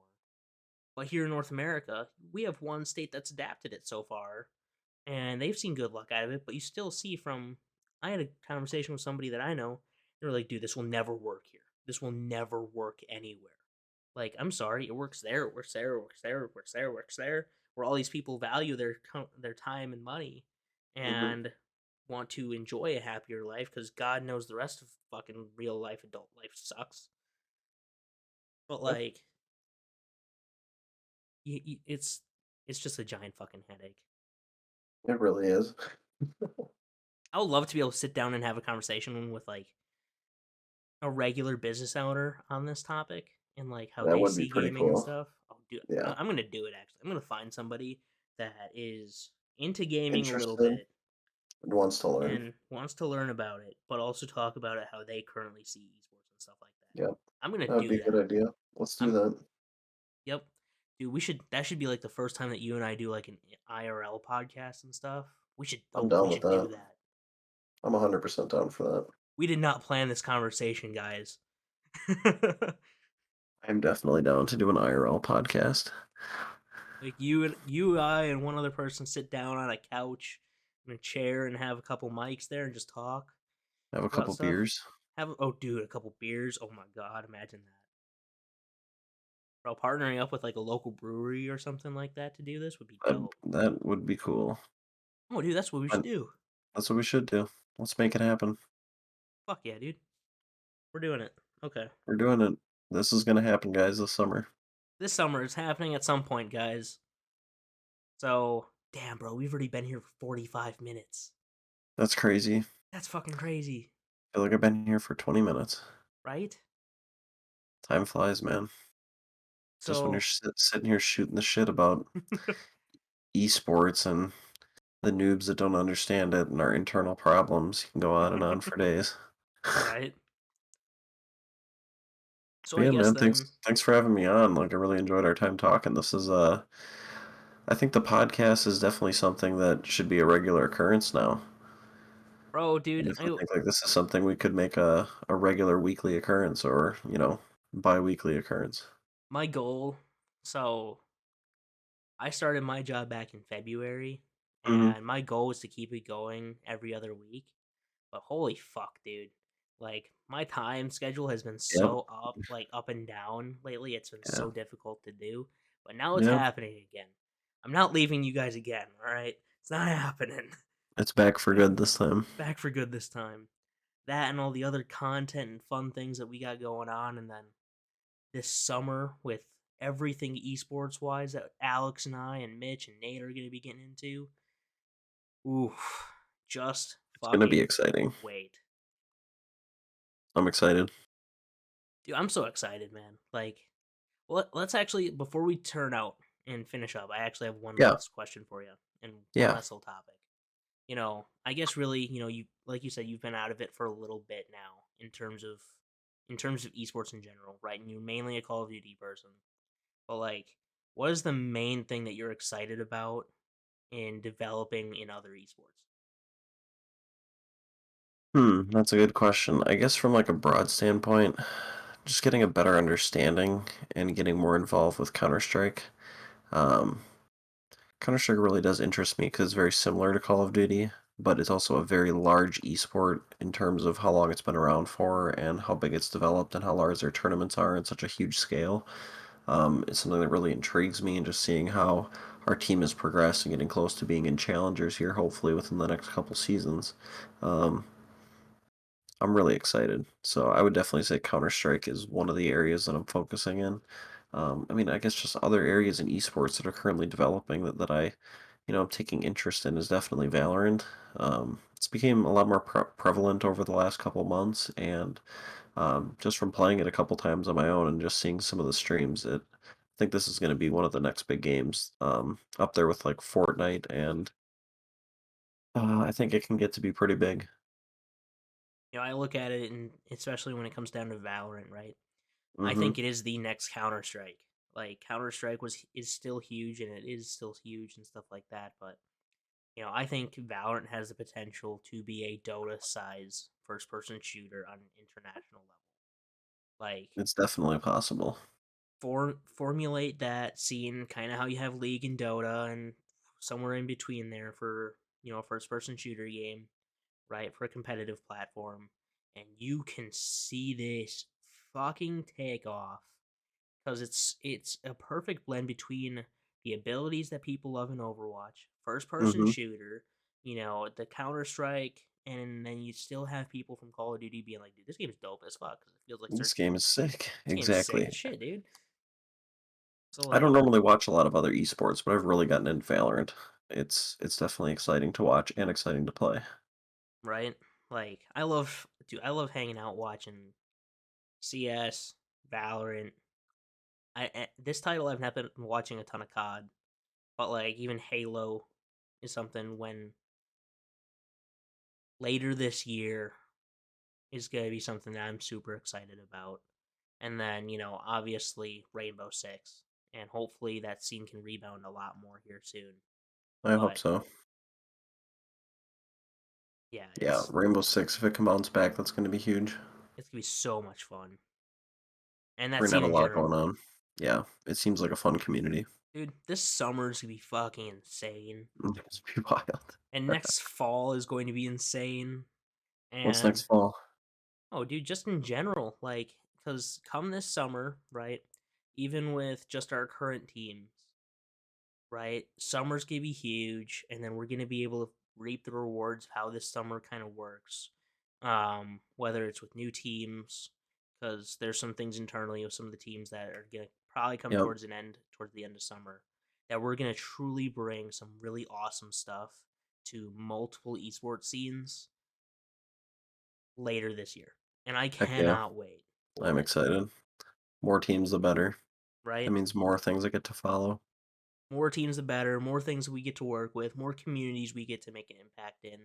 But here in North America, we have one state that's adapted it so far, and they've seen good luck out of it. But you still see from, I had a conversation with somebody that I know. They're like, dude, this will never work here. This will never work anywhere. Like, I'm sorry, it works there, it works there, it works there, it works there, it works there, where all these people value their time and money, Hmm. and want to enjoy a happier life because God knows the rest of fucking real life, adult life sucks. But Yep. like, it's just a giant fucking headache. It really is. I would love to be able to sit down and have a conversation with like a regular business owner on this topic and like how That they would be see pretty gaming and cool. stuff. Oh, dude, Yeah. I'm gonna do it. Actually, I'm gonna find somebody that is into gaming a little Interested bit and wants to learn. and wants to learn about it, but also talk about it how they currently see esports and stuff like that. Yep. I'm gonna That would be do a good that. idea. Let's do I'm that. Yep, dude. We should. That should be like the first time that you and I do like an IRL podcast and stuff. We should. I'm Oh, we down with should do that. that. I'm 100% down for that. We did not plan this conversation, guys. I'm definitely down to do an IRL podcast. Like I, and one other person sit down on a couch in a chair and have a couple mics there and just talk Have a about couple stuff. beers. Oh, dude, a couple beers. Oh my god, imagine that. Bro, partnering up with like a local brewery or something like that to do this would be That, dope. that would be cool. Oh, dude, that's what we should And do. that's what we should do. Let's make it happen. Fuck yeah, dude. We're doing it. Okay. We're doing it. This is gonna happen, guys, this summer. This summer is happening at some point, guys. So, damn, bro, we've already been here for 45 minutes. That's crazy. That's fucking crazy. feel like I've been here for 20 minutes. right? Time flies, man. Just when you're So, sitting here shooting the shit about esports and the noobs that don't understand it and our internal problems, you can go on and on for days. right? So But I yeah, guess man, then, thanks for having me on. Like, I really enjoyed our time talking. I think the podcast is definitely something that should be a regular occurrence now. bro, I dude, definitely think like this is something we could make a regular weekly occurrence or, bi-weekly occurrence. my goal. So I started my job back in February, Hmm. and my goal was to keep it going every other week. But holy fuck, dude. Like, my time schedule has been Yep. so up and down lately. It's been Yeah. so difficult to do. But now it's Yeah. happening again. I'm not leaving you guys again, alright? It's not happening. It's back for good this time. Back for good this time. That and all the other content and fun things that we got going on, and then this summer with everything esports wise that Alex and I and Mitch and Nate are going to be getting into. Oof. Just It's gonna be fucking exciting. wait. I'm excited. Dude, I'm so excited, man. Like, well, let's actually, before we turn out and finish up, I actually have one Yeah. last question for you and one Yeah. last little topic. I guess really, you like you said, you've been out of it for a little bit now in terms of esports in general, right? And you're mainly a Call of Duty person. But like, what is the main thing that you're excited about in developing in other esports? That's a good question. I guess from like a broad standpoint, just getting a better understanding and getting more involved with Counter-Strike. Um, Counter-Strike really does interest me because it's very similar to Call of Duty, but it's also a very large esport in terms of how long it's been around for and how big it's developed and how large their tournaments are in such a huge scale. It's something that really intrigues me, and just seeing how our team has progressed and getting close to being in challengers here, hopefully within the next couple seasons. Um, I'm really excited. So I would definitely say Counter Strike is one of the areas that I'm focusing in. I mean, I guess just other areas in esports that are currently developing that I, I'm taking interest in is definitely Valorant. It's became a lot more prevalent over the last couple months, and just from playing it a couple times on my own and just seeing some of the streams, I think this is going to be one of the next big games, up there with like Fortnite, and I think it can get to be pretty big. I look at it, and especially when it comes down to Valorant, right? I Hmm. think it is the next Counter Strike. Like, Counter Strike was is still huge, and it is still huge and stuff like that. But I think Valorant has the potential to be a Dota size first person shooter on an international level. Like, It's definitely possible. formulate that scene kind of how you have League and Dota, and somewhere in between there for a first person shooter game, right, for a competitive platform, and you can see this fucking take off because it's a perfect blend between the abilities that people love in Overwatch, first person Hmm. shooter, the Counter Strike, and then you still have people from Call of Duty being like, dude, this game's dope as fuck because it feels like This searching. game is sick. This game's sick as Exactly. shit, dude. So I don't like, normally watch a lot of other esports, but I've really gotten into Valorant. It's definitely exciting to watch and exciting to play. right? Like, I love hanging out watching CS, Valorant. This title I've not been watching a ton of COD, but like even Halo is something when later this year is going to be something that I'm super excited about. And then, obviously Rainbow Six. And hopefully that scene can rebound a lot more here soon. I hope But so. yeah, Yeah, Rainbow Six, if it can bounce back, that's going to be huge. it's gonna be so much fun. And We're that gonna scene have a in lot going general. on. Yeah, it seems like a fun community. Dude, this summer's gonna be fucking insane. It's be wild. And next fall is going to be insane. What's And next fall? oh, dude, just in general, like, because come this summer, right? Even with just our current teams, right? Summer's gonna be huge, and then we're gonna be able to reap the rewards of how this summer kind of works. Whether it's with new teams, because there's some things internally with some of the teams that are gonna probably come Yep. towards the end of summer, that we're gonna truly bring some really awesome stuff to multiple esports scenes. later this year, and I Heck yeah. cannot wait. I'm Love it, excited. More teams, the better. That right? means more things I get to follow. More teams, the better. More things we get to work with. More communities we get to make an impact in.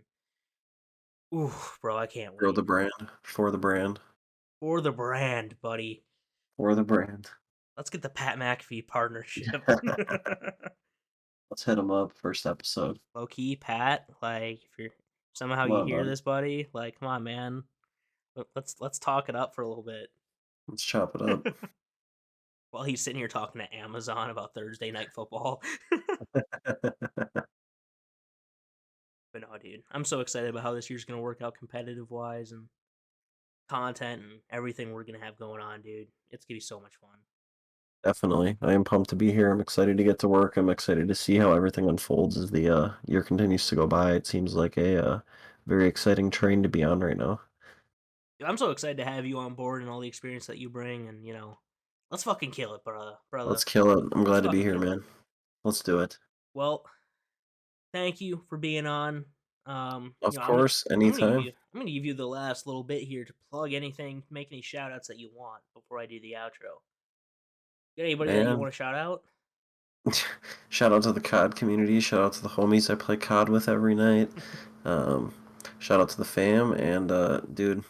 Ooh, bro, I can't Grow the wait brand. For the brand. for the brand, buddy. For the brand. Let's get the Pat McAfee partnership. Let's hit them up. First episode. Low key, Pat. Like, if you're somehow Come you on, hear bud. this, buddy, like, come on, man. Let's talk it up for a little bit. Let's chop it up. While he's sitting here talking to Amazon about Thursday night football. But no, dude, I'm so excited about how this year's gonna work out competitive wise and content and everything we're gonna have going on, dude. It's gonna be so much fun. Definitely. I am pumped to be here. I'm excited to get to work. I'm excited to see how everything unfolds as the year continues to go by. It seems like a very exciting train to be on right now. Dude, I'm so excited to have you on board and all the experience that you bring, and let's fucking kill it, brother. Let's kill it. I'm Let's glad to be fucking here, kill it. man. Let's do it. Well, thank you for being on. Of I'm gonna course, anytime. I'm gonna give you the last little bit here to plug anything, make any shout outs that you want before I do the outro. Got anybody that you Man. want to shout out? Shout out to the COD community. Shout out to the homies I play COD with every night. Um, Shout out to the fam. And, dude,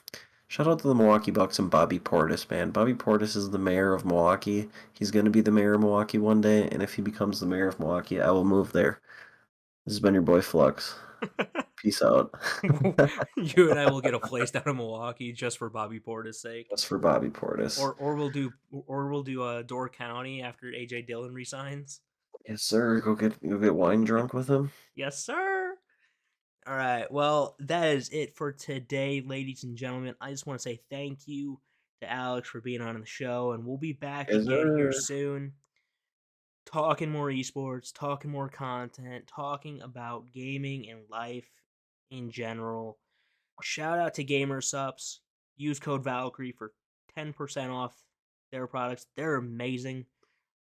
shout out to the Milwaukee Bucks and Bobby Portis, man. Bobby Portis is the mayor of Milwaukee. He's going to be the mayor of Milwaukee one day. And if he becomes the mayor of Milwaukee, I will move there. This has been your boy Flux. Peace out. You and I will get a place down in Milwaukee just for Bobby Porter's sake. That's for Bobby Portis. Or we'll do Door County after AJ Dillon resigns. Yes, sir. Go get wine drunk with him. Yes, sir. All right. Well, that is it for today, ladies and gentlemen. I just want to say thank you to Alex for being on the show, and we'll be back Yes, again here sir. soon, talking more esports, talking more content, talking about gaming and life in general. Shout out to GamerSups. Use code Valkyrie for 10% off their products. They're amazing.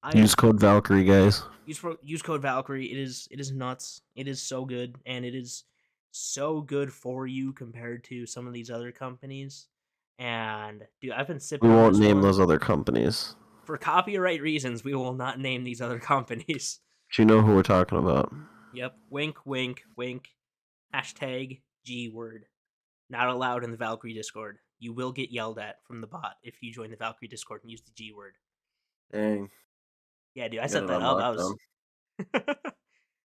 I Use code Valkyrie, guys. use code Valkyrie. It is nuts. It is so good, and it is so good for you compared to some of these other companies. And dude, I've been We sipping on won't this name one those other companies. for copyright reasons. We will not name these other companies. But you know who we're talking about. Yep. Wink, wink, wink. Hashtag G word. Not allowed in the Valkyrie Discord. You will get yelled at from the bot if you join the Valkyrie Discord and use the G word. Dang. Yeah, dude, I Got set it that on up. I was. lockdown.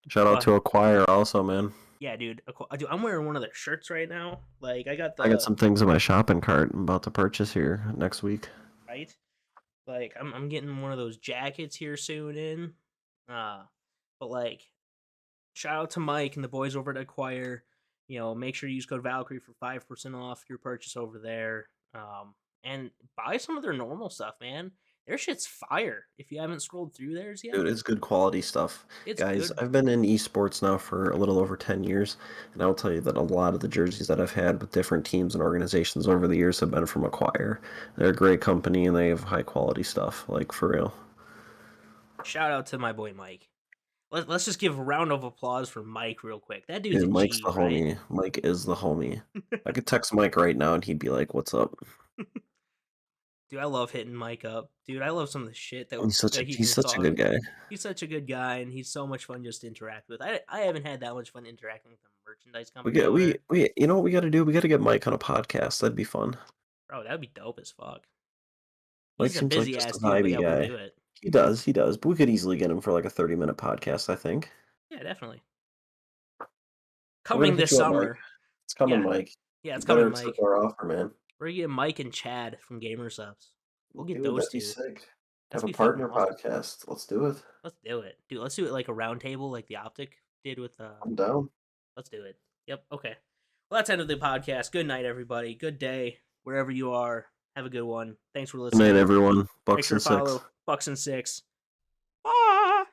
Shout out But to Acquire also, man. yeah, dude, dude, I'm wearing one of their shirts right now. Like, I got I got the some things in my shopping cart I'm about to purchase here next week. right. Like, I'm getting one of those jackets here soon. But like, shout out to Mike and the boys over at Acquire. Make sure you use code Valkyrie for 5% off your purchase over there. And buy some of their normal stuff, man. Their shit's fire. If you haven't scrolled through theirs yet, Dude, it's good quality stuff. it's Guys, good. I've been in esports now for a little over 10 years, and I'll tell you that a lot of the jerseys that I've had with different teams and organizations over the years have been from Acquire. They're a great company and they have high quality stuff, like for real. Shout out to my boy Mike. Let's just give a round of applause for Mike real quick. That dude's a Dude, Mike's G, the right? homie. Mike is the homie. I could text Mike right now and he'd be like, "What's up?" Dude, I love hitting Mike up. Dude, I love some of the shit that he He's can such a talk. good guy. He's such a good guy, and he's so much fun just to interact with. I haven't had that much fun interacting with a merchandise We company get owner. we you know what we got to do? We got to get Mike on a podcast. That'd be fun. Bro, that'd be dope as fuck. Mike He's a seems like busy just a ass dude, but vibey yeah, we'll guy. do it. He does. But we could easily get him for like a 30-minute podcast, I think. Yeah, definitely. We're gonna Coming hit this you up, Mike. summer. It's coming, Yeah, Mike. yeah, You it's coming, better accept Mike. our offer, man. We're gonna get Mike and Chad from GamerSups. We'll get Dude, those that'd be two. sick. That's Have a be fucking partner awesome. podcast. Let's do it. Let's do it, dude. Let's do it like a round table, like the Optic did with. I'm down. Let's do it. Yep. Okay. Well, that's the end of the podcast. Good night, everybody. Good day wherever you are. Have a good one. Thanks for Good night, listening. everyone. Make Bucks sure and to six. follow Bucks and Six. Bye.